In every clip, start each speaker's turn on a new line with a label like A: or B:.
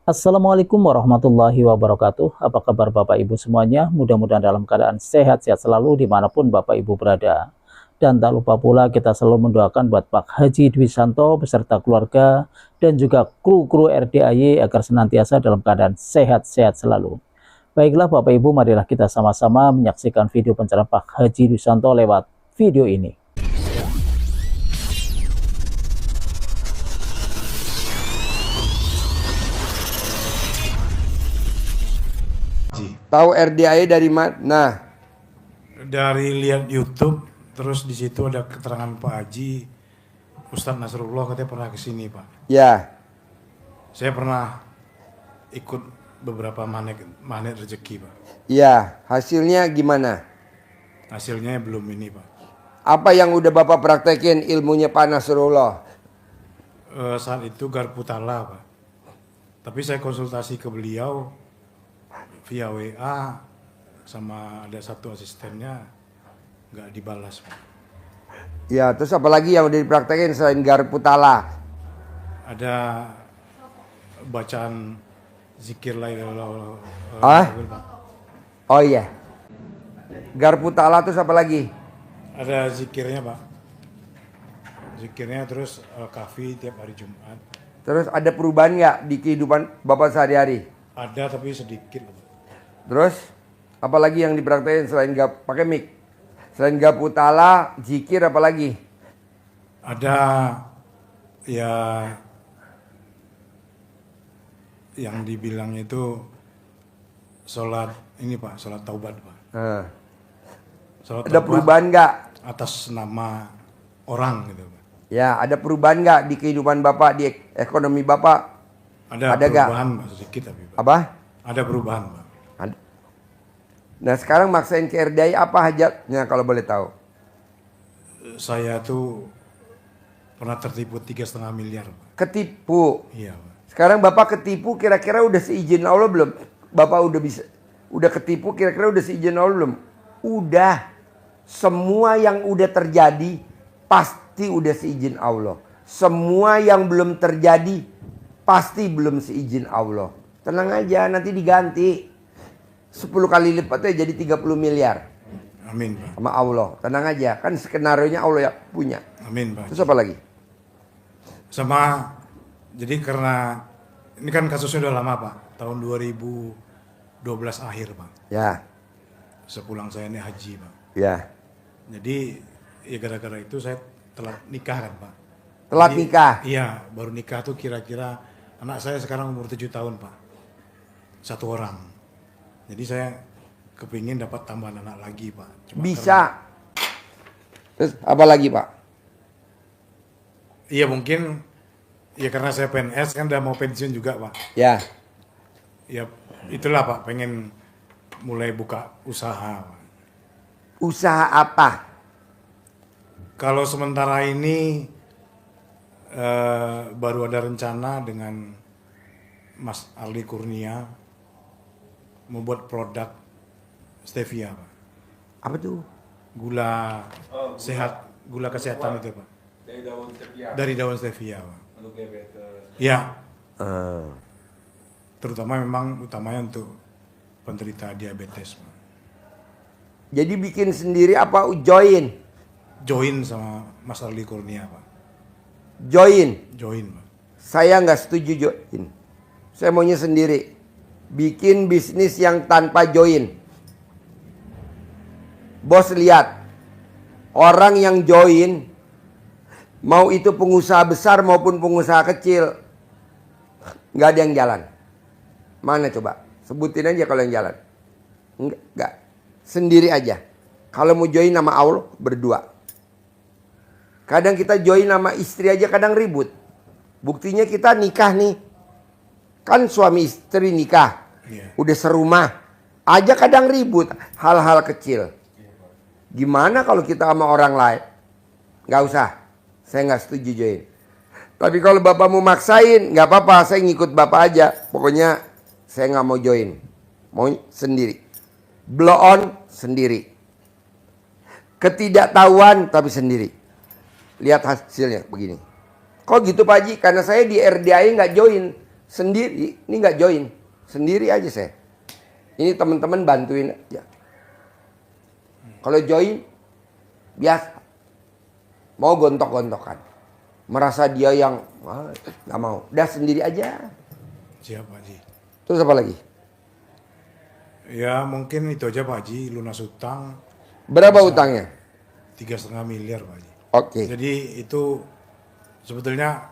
A: Assalamualaikum warahmatullahi wabarakatuh. Apa kabar Bapak Ibu semuanya? Mudah-mudahan dalam keadaan sehat-sehat selalu dimanapun Bapak Ibu berada. Dan tak lupa pula kita selalu mendoakan buat Pak Haji Dwi Santo beserta keluarga dan juga kru-kru RDAY agar senantiasa dalam keadaan sehat-sehat selalu. Baiklah Bapak Ibu, marilah kita sama-sama menyaksikan video pencerahan Pak Haji Dwi Santo lewat video ini.
B: Tahu RDAY dari mana?
C: Dari lihat YouTube, terus di situ ada keterangan Pak Haji, Ustadz Nasrullah katanya pernah ke sini Pak.
B: Ya,
C: Saya pernah ikut beberapa magnet rezeki Pak.
B: ya. Hasilnya gimana?
C: Hasilnya belum ini Pak.
B: Apa yang udah Bapak praktekin ilmunya Pak Nasrullah?
C: Saat itu garpu tala Pak. Tapi saya konsultasi ke beliau via WA sama ada satu asistennya, nggak dibalas Pak.
B: Ya, terus apa lagi yang udah dipraktekin selain garpu tala?
C: Ada bacaan zikir la ilaha illallah.
B: Ah? Oh iya. Garpu tala terus apa lagi?
C: Ada zikirnya Pak. Zikirnya terus Al-Kahfi tiap hari Jumat.
B: Terus ada perubahan nggak di kehidupan Bapak sehari-hari?
C: Ada tapi sedikit Pak.
B: Terus apa lagi yang dipraktekin selain pakai mic? Selain garpu tala, zikir apa lagi?
C: Ada ya yang dibilang itu sholat ini Pak, sholat taubat Pak.
B: Nah,
C: Sholat
B: ada
C: taubat
B: perubahan nggak?
C: atas nama orang gitu Pak.
B: Ya, ada perubahan nggak di kehidupan Bapak, di ekonomi Bapak?
C: Ada
B: Ada nggak?
C: perubahan Pak, sedikit tapi Pak.
B: Apa?
C: Ada perubahan Pak.
B: Ada. Nah sekarang maksain ke RDAY apa hajatnya kalau boleh tahu?
C: Saya tuh pernah tertipu 3,5 miliar Pak.
B: Ketipu.
C: Iya Pak.
B: Sekarang Bapak ketipu kira-kira udah seizin Allah belum? Bapak udah ketipu kira-kira udah seizin Allah belum? Udah. Semua yang udah terjadi pasti udah seizin Allah. Semua yang belum terjadi pasti belum seizin Allah. Tenang aja, nanti diganti 10 kali lipatnya jadi 30 miliar
C: Amin Pak.
B: sama Allah. Tenang aja, kan skenario-nya Allah yang punya.
C: Amin Pak.
B: Terus apa lagi?
C: Sama jadi karena ini kan kasusnya udah lama Pak, tahun 2012 akhir Pak.
B: Ya,
C: Sepulang saya ini haji Pak.
B: ya.
C: Jadi ya gara-gara itu saya telat nikah kan Pak.
B: Telat
C: Jadi,
B: nikah.
C: Iya, baru nikah tuh kira-kira anak saya sekarang umur 7 tahun Pak. Satu orang. Jadi saya kepingin dapat tambahan anak lagi Pak.
B: Bisa. Terus apa lagi Pak?
C: Iya mungkin ya karena saya PNS kan udah mau pensiun juga Pak.
B: Ya,
C: Ya itulah Pak, pengen mulai buka usaha Pak.
B: usaha apa?
C: Kalau sementara ini baru ada rencana dengan Mas Ali Kurnia membuat produk stevia Pak.
B: Apa tuh?
C: Gula sehat, gula kesehatan itu Pak. Dari daun stevia Pak. Ya, terutama memang utamanya untuk penderita diabetes Pak.
B: Jadi bikin sendiri apa join?
C: Join sama Mas Ali Kurnia Pak.
B: Join.
C: Join Pak.
B: Saya nggak setuju join. Saya maunya sendiri. Bikin bisnis yang tanpa join. Bos lihat. Orang yang join, mau itu pengusaha besar maupun pengusaha kecil, nggak ada yang jalan. Mana coba? Sebutin aja kalau yang jalan. Enggak. Sendiri aja. Kalau mau join nama Allah, berdua. Kadang kita join nama istri aja kadang ribut. Buktinya kita nikah nih. Kan suami istri nikah.
C: Iya.
B: Udah serumah. Aja kadang ribut. Hal-hal kecil. Gimana kalau kita sama orang lain? Nggak usah. Saya nggak setuju join. Tapi kalau Bapak mau maksain, nggak apa-apa. Saya ngikut Bapak aja. Pokoknya saya nggak mau join. Mau sendiri. Blow on sendiri. Ketidaktahuan tapi sendiri. Lihat hasilnya begini. Kok gitu Pak Haji? Karena saya di RDAY nggak join. Sendiri, ini nggak join. Sendiri aja saya. Ini teman-teman bantuin aja. Kalau join, biasa. Mau gontok-gontokan. Merasa dia yang, nggak mau. Udah sendiri aja.
C: Siap Pak Haji.
B: Terus apa lagi?
C: Ya mungkin itu aja Pak Haji, lunas utang
B: Berapa utangnya?
C: 3,5 miliar Pak Haji.
B: Oke.
C: Jadi itu sebetulnya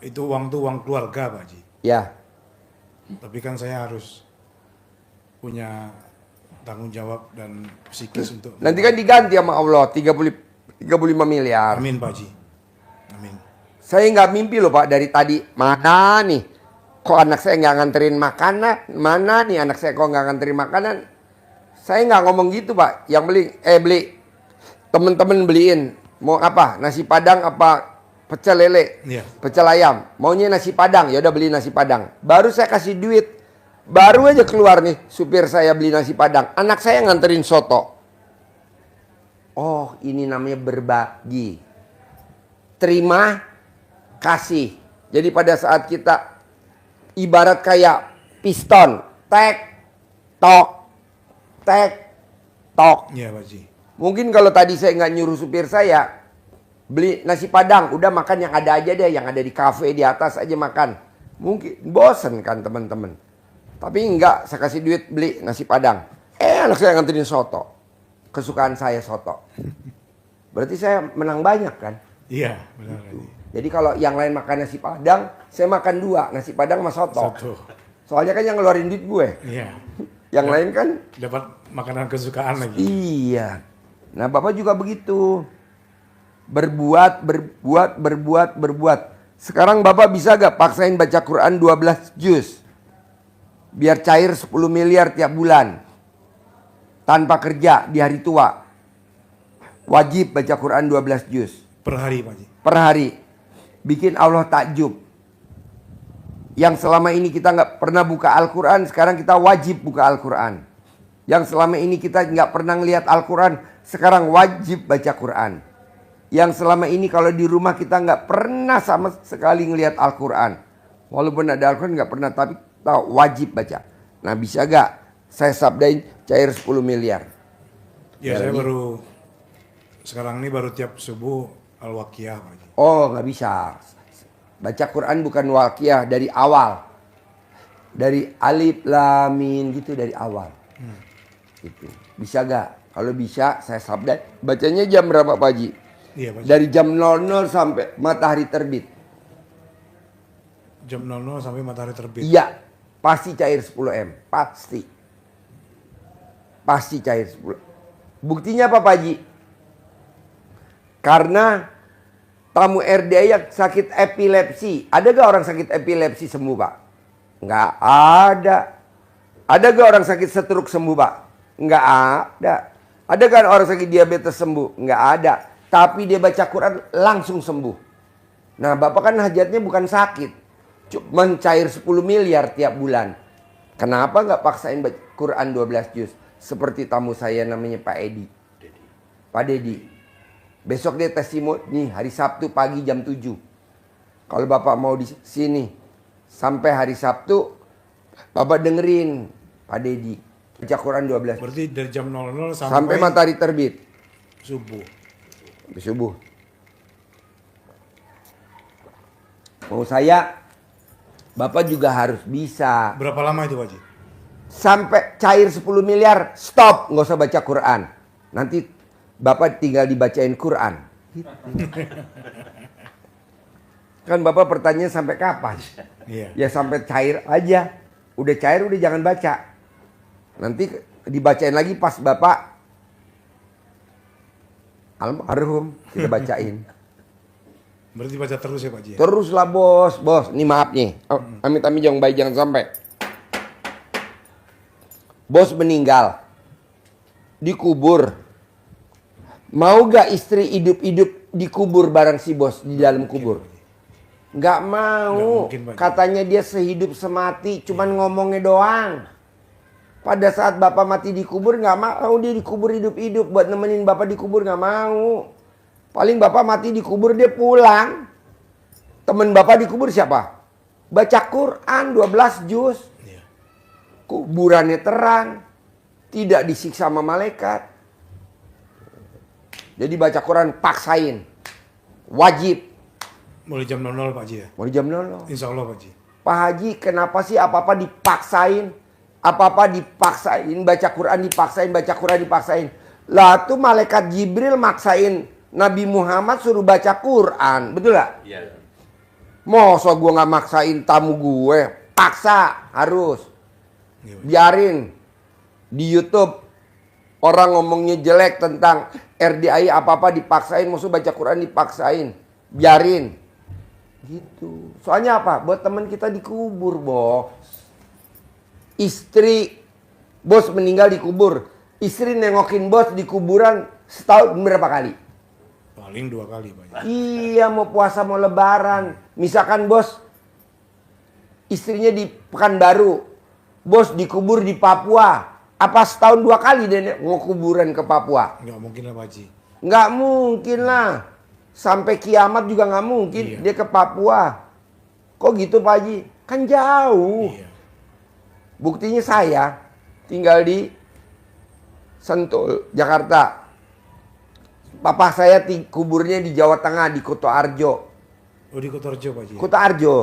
C: itu uang keluarga Pak Haji.
B: Ya.
C: Tapi kan saya harus punya tanggung jawab dan psikis untuk
B: Nanti kan diganti sama Allah 35 miliar.
C: Amin Pak Haji. Amin.
B: Saya nggak mimpi loh Pak dari tadi. Mana nih? Kok anak saya nggak nganterin makanan? Mana nih anak saya kok nggak nganterin makanan? Saya nggak ngomong gitu Pak. Yang beli. Temen-temen beliin. Mau apa? Nasi Padang apa pecel lele?
C: Iya.
B: Pecel ayam. Maunya nasi Padang. Ya udah beli nasi Padang. Baru saya kasih duit. Baru aja keluar nih supir saya beli nasi Padang. Anak saya nganterin soto. Oh, ini namanya berbagi. Terima kasih. Jadi pada saat kita ibarat kayak piston, tek, tok,
C: Iya Pak Haji.
B: Mungkin kalau tadi saya nggak nyuruh supir saya beli nasi Padang, udah makan yang ada aja deh, yang ada di kafe di atas aja makan. Mungkin bosen kan teman-teman. Tapi enggak, saya kasih duit beli nasi Padang. Anak saya nganterin soto. Kesukaan saya soto. Berarti saya menang banyak kan?
C: Iya, benar Pak Haji.
B: Jadi kalau yang lain makan nasi Padang, saya makan 2, nasi Padang sama soto.
C: Satu.
B: Soalnya kan yang ngeluarin duit gue.
C: Iya.
B: Yang lain kan
C: Dapat makanan kesukaan lagi.
B: iya. Nah, Bapak juga begitu. Berbuat. Sekarang Bapak bisa gak paksain baca Quran 12 juz? Biar cair 10 miliar tiap bulan. Tanpa kerja di hari tua. Wajib baca Quran 12 juz.
C: Per hari Pak Haji.
B: Per hari. Bikin Allah takjub. Yang selama ini kita nggak pernah buka Al-Quran, sekarang kita wajib buka Al-Quran. Yang selama ini kita nggak pernah ngelihat Al-Quran, sekarang wajib baca Quran. Yang selama ini kalau di rumah kita nggak pernah sama sekali ngelihat Al-Quran. Walaupun ada Al-Quran nggak pernah, tapi tahu wajib baca. Nah, bisa nggak saya sabdain cair 10 miliar?
C: Ya saya baru sekarang ini baru tiap subuh Al-Waqiah Pak Haji.
B: Oh, nggak bisa. Baca Quran bukan Waqiah dari awal. Dari alif lam mim gitu dari awal. Gitu. Bisa gak? Kalau bisa saya sabda. Bacanya jam berapa Pak Haji?
C: Iya Pak Haji.
B: Dari jam 00 sampai matahari terbit.
C: Jam 00 sampai matahari terbit.
B: Iya. Pasti cair 10 M. Pasti. Pasti cair 10. Buktinya apa Pak Haji? Karena tamu RDA yang sakit epilepsi. Ada gak orang sakit epilepsi sembuh Pak? Nggak ada. Ada gak orang sakit stroke sembuh Pak? Nggak ada. Ada kan orang sakit diabetes sembuh? Nggak ada. Tapi dia baca Quran langsung sembuh. Nah Bapak kan hajatnya bukan sakit. Cuma cair 10 miliar tiap bulan. Kenapa nggak paksain baca Quran 12 juz? Seperti tamu saya namanya Pak Edi. Pak Dedi. Besok dia testimoni hari Sabtu pagi jam 7. Kalau Bapak mau di sini sampai hari Sabtu, Bapak dengerin Pak Dedi baca Quran 12.
C: Berarti dari jam 00
B: Sampai matahari terbit.
C: subuh.
B: Sampai subuh. Mau saya, Bapak juga harus bisa.
C: Berapa lama itu Pak Haji?
B: Sampai cair 10 miliar, stop. Nggak usah baca Quran. Nanti Bapak tinggal dibacain Quran. Kan Bapak pertanyaan sampai kapan?
C: Iya.
B: Ya sampai cair aja. Udah cair udah jangan baca. Nanti dibacain lagi pas Bapak almarhum kita bacain.
C: Berarti baca terus ya Pak Haji?
B: Teruslah bos. Ini maaf nih. Amit-amit jangan baik jangan sampai. Bos meninggal. Dikubur. Mau gak istri hidup-hidup dikubur bareng si bos di dalam kubur? Nggak mau.
C: Nggak mungkin, Pak.
B: Katanya dia sehidup semati, cuman ngomongnya doang. Pada saat bapak mati dikubur nggak mau dia dikubur hidup-hidup buat nemenin bapak dikubur nggak mau. Paling bapak mati dikubur dia pulang. Temen bapak dikubur siapa? Baca Quran 12 juz.
C: Iya.
B: Kuburannya terang. Tidak disiksa sama malaikat. Jadi baca Quran paksain. Wajib.
C: Mulai jam 00 Pak Haji ya?
B: Mau jam 00.
C: Insya Allah Pak Haji.
B: Pak Haji, kenapa sih apa-apa dipaksain? Apa-apa dipaksain, baca Quran dipaksain, baca Quran dipaksain. Lah tuh malaikat Jibril maksain Nabi Muhammad suruh baca Quran. Betul gak?
D: Iya.
B: Masa gue gak maksain tamu gue? Paksa, harus.
C: Iya, Pak.
B: Biarin. Di YouTube orang ngomongnya jelek tentang RDI apa-apa dipaksain. Maksud baca Quran dipaksain. Biarin. Gitu. Soalnya apa? Buat teman kita dikubur, bos. Istri bos meninggal dikubur. Istri nengokin bos di kuburan setahun berapa kali?
C: Paling 2 kali Pak Haji.
B: Iya, mau puasa mau lebaran. Misalkan bos istrinya di Pekanbaru, bos dikubur di Papua. Apa setahun 2 kali dia mau kuburan ke Papua?
C: Nggak mungkin lah Pak Haji.
B: Nggak mungkin lah. Sampai kiamat juga nggak mungkin
C: Iya.
B: dia ke Papua. Kok gitu Pak Haji? Kan jauh.
C: Iya.
B: Buktinya saya tinggal di Sentul, Jakarta. Papa saya kuburnya di Jawa Tengah, di Kuto Arjo.
C: Oh di Kotorjo Pak Haji.
B: Kuto Arjo.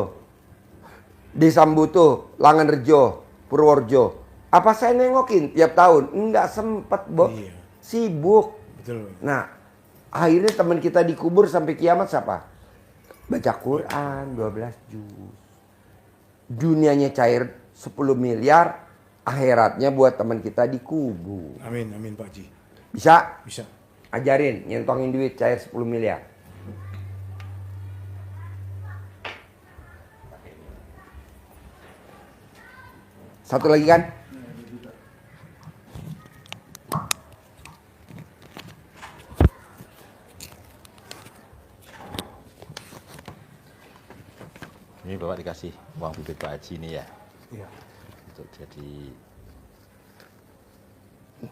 B: Di Sambutu, Langanrejo, Purworejo. Apa saya nengokin tiap tahun? Enggak sempet, Bo.
C: Iya.
B: Sibuk.
C: Betul Pak Haji.
B: Nah, akhirnya teman kita dikubur sampai kiamat siapa? Baca Quran 12 juz. Dunianya cair 10 miliar, akhiratnya buat teman kita dikubur.
C: Amin, amin Pak Haji.
B: Bisa?
C: Bisa.
B: Ajarin, nyentongin duit cair 10 miliar. Satu lagi kan?
D: Ini Bapak dikasih uang bibit Pak Haji ini ya,
C: Iya.
D: untuk jadi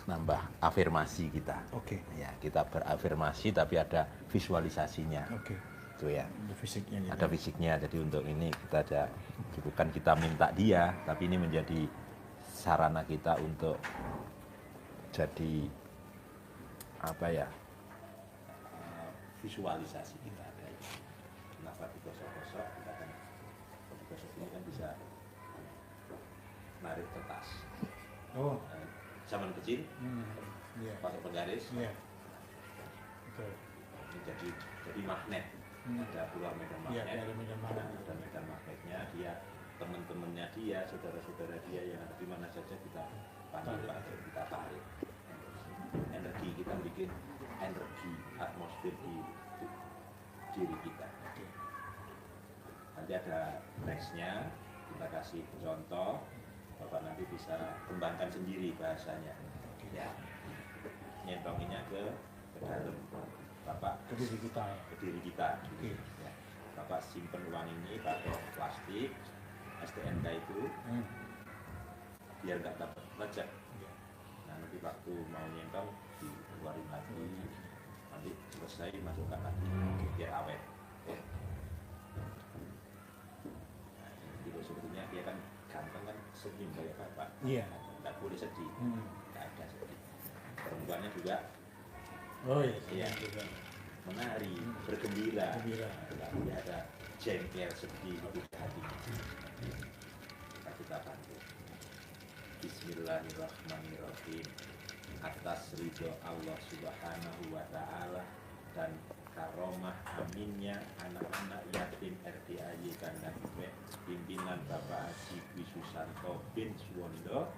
D: nambah afirmasi kita.
C: Oke.
D: Ya, kita berafirmasi tapi ada visualisasinya.
C: Oke.
D: Itu ya.
C: Ada fisiknya nih.
D: Ada fisiknya. Jadi untuk ini kita ada, bukan kita minta dia, tapi ini menjadi sarana kita untuk jadi apa ya? Visualisasi kita ada. Kenapa digosok-gosok? Kita kan digosok ini kan bisa narik kertas.
C: Oh.
D: Zaman kecil
C: Iya.
D: pakai penggaris,
C: Iya. Betul.
D: ini jadi magnet. Ada keluar medan
C: Iya,
D: magnet.
C: ada medan magnet.
D: Ada medan magnetnya, dia teman-temannya dia, saudara-saudara dia yang ada di mana saja kita panggil, kita tarik. Energi kita bikin energi atmosfer di diri kita. Nanti ada nextnya, kita kasih contoh. Bapak nanti bisa kembangkan sendiri bahasanya. Ya, nyentonginnya ke dalam Bapak,
C: Ke diri kita ya.
D: ke diri kita.
C: Oke.
D: Ya. Bapak simpen uang ini pakai plastik STNK itu biar nggak dapat lecek.
C: Iya.
D: Nah nanti waktu mau nyentong dikeluarin lagi, nanti selesai masukkan lagi biar awet. Oke. Nah, itu sebetulnya dia kan ganteng kan, senyum kayak Bapak.
C: Iya.
D: Nggak boleh sedih, nggak ada sedih. Perempuannya juga
C: Oh iya.
D: Iya.
C: Juga.
D: menari, bergembira.
C: Gembira.
D: Tapi ada jengkel sedih di hati. Kita bantu. Bismillahirrahmanirrahim. Atas ridho Allah Subhanahu wa Ta'ala dan karomah aminnya anak-anak yatim RDAY Kandang Ibe, pimpinan Bapak Haji Dwi Susanto bin Suwondo,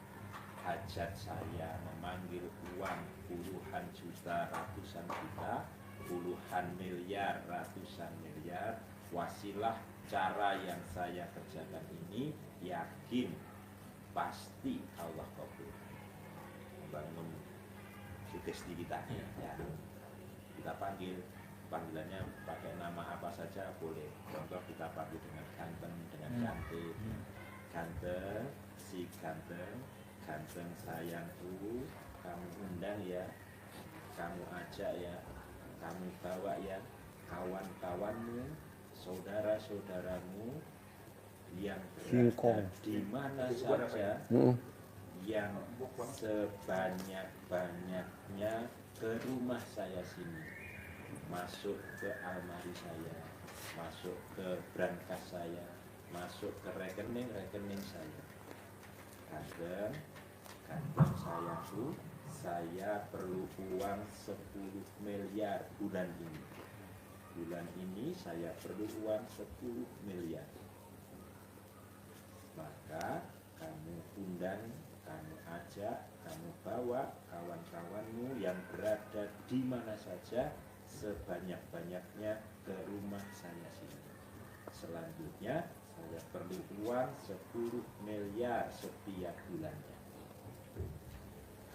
D: hajat saya memanggil uang puluhan juta, ratusan juta, puluhan miliar, ratusan miliar. Wasilah cara yang saya kerjakan ini, yakin pasti Allah kabul. Membangun sugesti kita. Ya. Kita panggil, panggilannya pakai nama apa saja boleh. Contoh kita panggil dengan ganteng, dengan cantik. Ganteng, si ganteng, ganteng sayangku, kamu undang ya, kamu ajak ya, kamu bawa ya, kawan-kawanmu, saudara-saudaramu, yang
B: Singkong.
D: berada di mana saja, yang sebanyak-banyaknya ke rumah saya sini, masuk ke almari saya, masuk ke brankas saya, masuk ke rekening-rekening saya. Kadang saya perlu uang 10 miliar bulan ini. Bulan ini saya perlu uang 10 miliar. Maka kamu undang, kamu ajak, kamu bawa kawan-kawanmu yang berada di mana saja sebanyak-banyaknya ke rumah saya sini. Selanjutnya saya perlu uang 10 miliar setiap bulannya.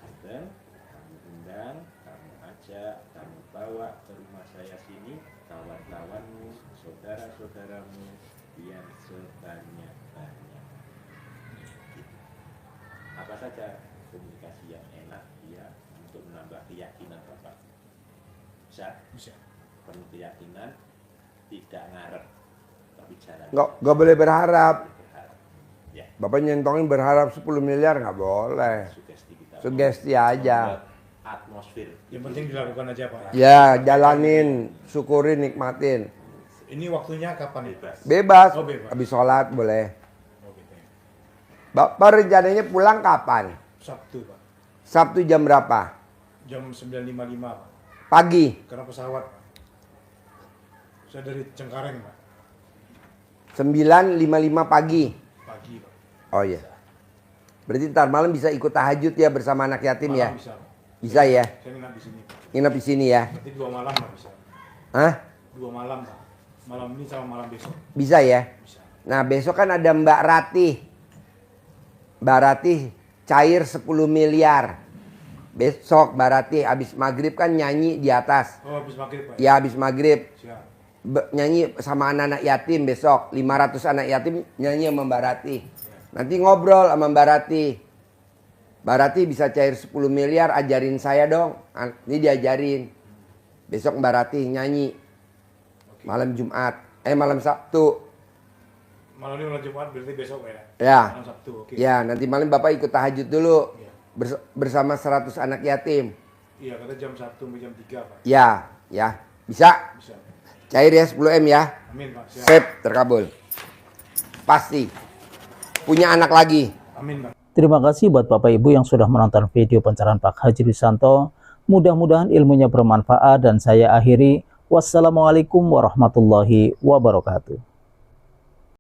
D: Kadang kamu undang, kamu ajak, kamu bawa ke rumah saya sini kawan-kawanmu, saudara-saudaramu yang sebanyak-banyak. Apa saja komunikasi yang enak dia untuk menambah keyakinan Bapak? Bisa?
C: Bisa.
D: Penuh keyakinan, tidak ngarep, tapi jalan.
B: Nggak boleh berharap.
D: Berharap. Ya,
B: Bapak nyentongin berharap 10 miliar nggak boleh.
D: sugesti kita.
B: Sugesti aja.
D: Membuat atmosfer.
C: Yang penting dilakukan aja Pak.
B: Ya, jalanin, syukurin, nikmatin.
C: Ini waktunya kapan nih?
D: Bebas.
B: Bebas.
C: Oh, bebas.
B: Habis sholat boleh.
C: Oh, gitu ya.
B: Bapak rencananya pulang kapan?
C: Sabtu Pak.
B: Sabtu jam berapa?
C: Jam 9.55 Pak.
B: Pagi.
C: Karena pesawat Pak. Saya dari Cengkareng Pak.
B: 9.55 pagi.
C: Pagi Pak.
B: Oh iya. Berarti ntar malam bisa ikut tahajud ya bersama anak yatim ya?
C: Malam bisa Pak.
B: Bisa ya?
C: Saya nginap di sini Pak.
B: Nginep di sini ya?
C: Berarti 2 malam Pak bisa.
B: Hah?
C: 2 malam Pak. Malam ini sama malam besok.
B: Bisa ya?
C: Bisa.
B: Nah besok kan ada Mbak Ratih. Mbak Ratih cair 10 miliar. Besok Mbak Ratih abis maghrib kan nyanyi di atas.
C: Oh, habis maghrib Pak.
B: Ya abis maghrib.
C: Siap.
B: Nyanyi sama anak-anak yatim besok. 500 anak yatim nyanyi sama Mbak Ratih. Nanti ngobrol sama Mbak Ratih. Mbak Ratih bisa cair 10 miliar, ajarin saya dong. Ini diajarin. Besok Mbak Ratih nyanyi. Malam Jumat. Malam Sabtu.
C: Malam ini malam Jumat berarti besok Pak ya?
B: Ya.
C: Malam Sabtu, oke.
B: Ya, nanti malam Bapak ikut tahajud dulu.
C: Iya.
B: Bersama 100 anak yatim.
C: Iya, kata jam 1 sampai jam 3 Pak.
B: Ya, ya. Bisa.
C: Bisa.
B: Cair ya 10M ya.
C: Amin Pak. Siap.
B: Sip, terkabul. Pasti. Punya anak lagi.
C: Amin Pak.
A: Terima kasih buat Bapak Ibu yang sudah menonton video pencerahan Pak Haji Dwisanto. Mudah-mudahan ilmunya bermanfaat dan saya akhiri. Wassalamualaikum warahmatullahi wabarakatuh.